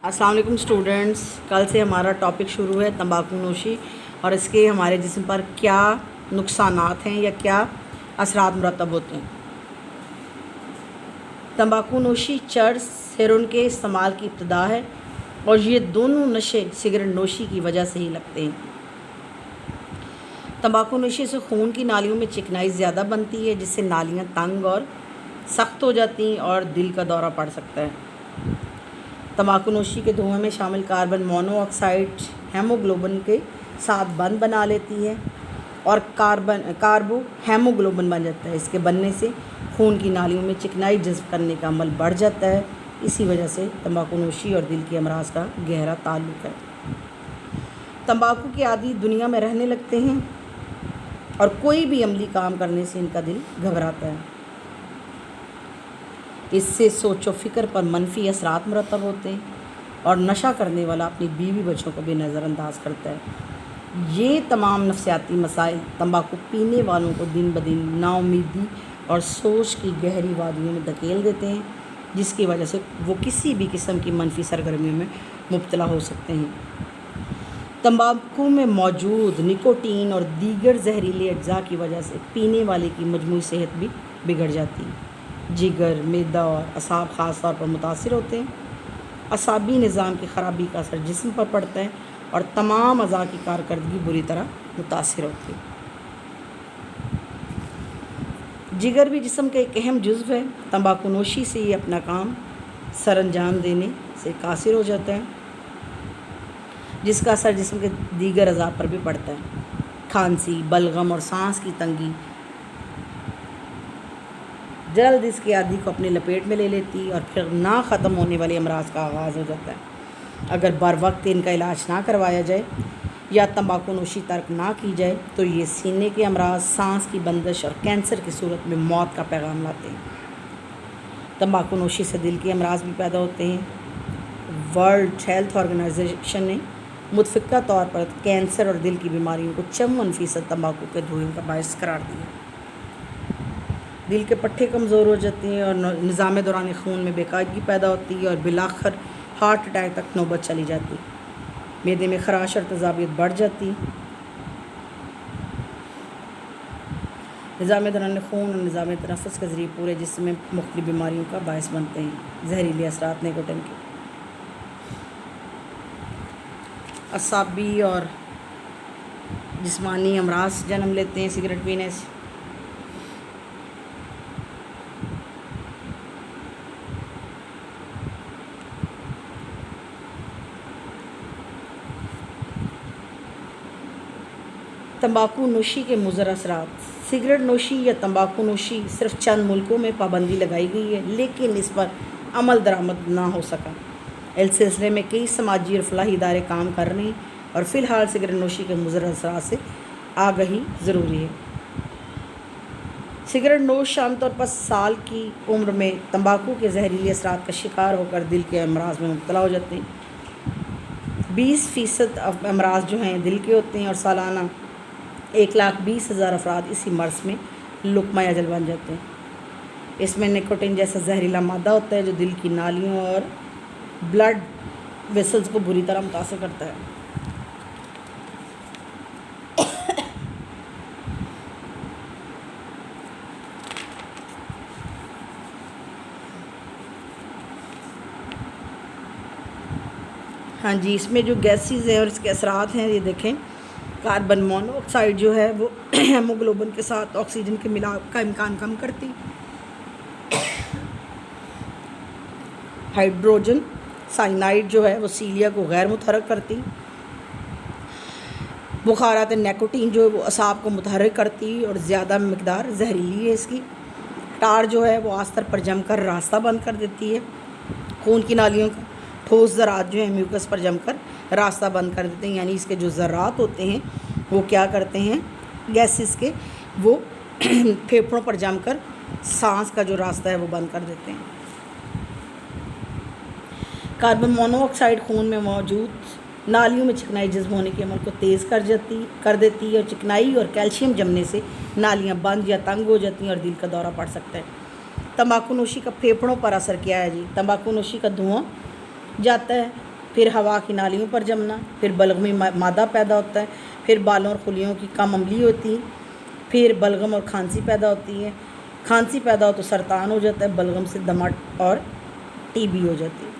अस्सलाम वालेकुम स्टूडेंट्स। कल से हमारा टॉपिक शुरू है तंबाकू नोशी और इसके हमारे जिस्म पर क्या नुकसानात हैं या क्या असरात मुरतब होते हैं। तंबाकू नोशी चर्स हेरोइन के इस्तेमाल की इब्तदा है और ये दोनों नशे सिगरेट नोशी की वजह से ही लगते हैं। तंबाकू नोशी से खून की नालियों में चिकनाई ज़्यादा बनती है जिससे नालियाँ तंग और सख्त हो जाती हैं और दिल का दौरा पड़ सकता है। तंबाकू नोशी के धुएं में शामिल कार्बन मोनोऑक्साइड हेमोग्लोबिन के साथ बंध बना लेती है और कार्बो हेमोग्लोबिन बन जाता है। इसके बनने से खून की नालियों में चिकनाई जज़्ब करने का अमल बढ़ जाता है। इसी वजह से तंबाकू नोशी और दिल के अमराज का गहरा ताल्लुक़ है। तंबाकू के आदी दुनिया में रहने लगते हैं और कोई भी अमली काम करने से इनका दिल घबराता है। इससे सोचो फ़िक्र पर मनफी असरात मुरतब होते हैं और नशा करने वाला अपनी बीवी बच्चों को भी नज़रअंदाज करता है। ये तमाम नफसियाती मसाइल तंबाकू पीने वालों को दिन ब दिन नाउमीदी और सोच की गहरी वादियों में धकेल देते हैं, जिसकी वजह से वो किसी भी किस्म की मनफी सरगर्मियों में मुब्तला हो सकते हैं। तंबाकू में मौजूद निकोटीन और दीगर जहरीले अज्जा की वजह से पीने वाले की मजमूई सेहत भी बिगड़ जाती है। जिगर, मैदा और असाब ख़ास तौर पर मुतासिर होते हैं। असाबी निज़ाम की ख़राबी का असर जिस्म पर पड़ता है और तमाम अज़ा की कारकर्दगी बुरी तरह मुतासिर होती है। जिगर भी जिस्म का एक अहम जुज़्व है। तंबाकू नोशी से ये अपना काम सर अंजाम देने से कासिर हो जाता है, जिसका असर जिस्म के दीगर अज़ा पर भी पड़ता है। खांसी, बलगम और सांस की तंगी जल्द इसके आदि को अपनी लपेट में ले लेती और फिर ना ख़त्म होने वाले अमराज का आगाज़ हो जाता है। अगर बर वक्त इनका इलाज ना करवाया जाए या तंबाकू नोशी तर्क ना की जाए तो ये सीने के अमराज, सांस की बंदिश और कैंसर की सूरत में मौत का पैगाम लाते हैं। तंबाकू नोशी से दिल के अमराज भी पैदा होते हैं। वर्ल्ड हेल्थ ऑर्गेनाइजेशन ने मुतफ़िक़ा तौर पर कैंसर और दिल की बीमारियों को 54% तंबाकू के धुएं का बायस करार दिया। दिल के पट्टे कमज़ोर हो जाते हैं और निज़ाम दौरान खून में बेकायदगी पैदा होती है और बिलाखिर हार्ट अटैक तक नौबत चली जाती है। मैदे में खराश और तेज़ाबियत बढ़ जाती है। निज़ाम दौरान खून और निज़ाम तनफ़्फ़ुस के ज़रिए पूरे जिस्म में मुख्तलिफ़ बीमारियों का बायस बनते हैं। जहरीले असरात निकोटीन के असाबी और जिस्मानी अमराज जन्म लेते हैं सिगरेट पीने से। तंबाकू नोशी के मुज़र असरात। सिगरेट नोशी या तंबाकू नोशी सिर्फ चंद मुल्कों में पाबंदी लगाई गई है, लेकिन इस पर अमल दरामद ना हो सका। इस सिलसिले में कई समाजी और फलाही इदारे काम कर रहे हैं और फ़िलहाल सिगरेट नोशी के मुज़र असरात से आगाही ज़रूरी है। सिगरेट नोश आमतौर पर साल की उम्र में तंबाकू के जहरीले असरात का शिकार होकर दिल के अमराज में मुब्तला हो जाते हैं। 20% अमराज जो हैं दिल के होते हैं और सालाना 1,20,000 अफराद इसी मर्ज़ में लुक़मा अजल बन जाते हैं। इसमें निकोटीन जैसा जहरीला मादा होता है जो दिल की नालियों और ब्लड वेसल्स को बुरी तरह मुतासिर करता है। हाँ जी, इसमें जो गैसेस हैं और इसके असरात हैं ये देखें। कार्बन मोनोऑक्साइड जो है वो हेमोग्लोबिन के साथ ऑक्सीजन के मिलाप का इम्कान कम करती। हाइड्रोजन साइनाइड जो है वो सीलिया को गैर मुतहरक करती। बुखारात निकोटीन जो है वो असाब को मुतहरक करती और ज़्यादा मकदार जहरीली है इसकी। टार जो है वो आस्तर पर जमकर रास्ता बंद कर देती है। खून की नालियों का ठोस ज़रात जो है म्यूकस पर जमकर रास्ता बंद कर देते हैं, यानी इसके जो ज़रात होते हैं वो क्या करते हैं, गैसेस के वो फेफड़ों पर जमकर सांस का जो रास्ता है वो बंद कर देते हैं। कार्बन मोनोऑक्साइड खून में मौजूद नालियों में चिकनाई जज्ब होने के अमल को तेज़ कर देती है और चिकनाई और कैल्शियम जमने से नालियाँ बंद या तंग हो जाती हैं और दिल का दौरा पड़ सकता है। तंबाकू नोशी का फेफड़ों पर असर क्या है जी। तंबाकू नोशी का धुआं जाता है پھر ہوا کی نالیوں پر جمنا، پھر بلغمی مادہ پیدا ہوتا ہے، پھر بالوں اور خلیوں کی کم عملی ہوتی، پھر بلغم اور کھانسی پیدا ہوتی ہے، کھانسی پیدا ہو تو سرطان ہو جاتا ہے، بلغم سے دمٹ اور ٹی بی ہو جاتی ہے۔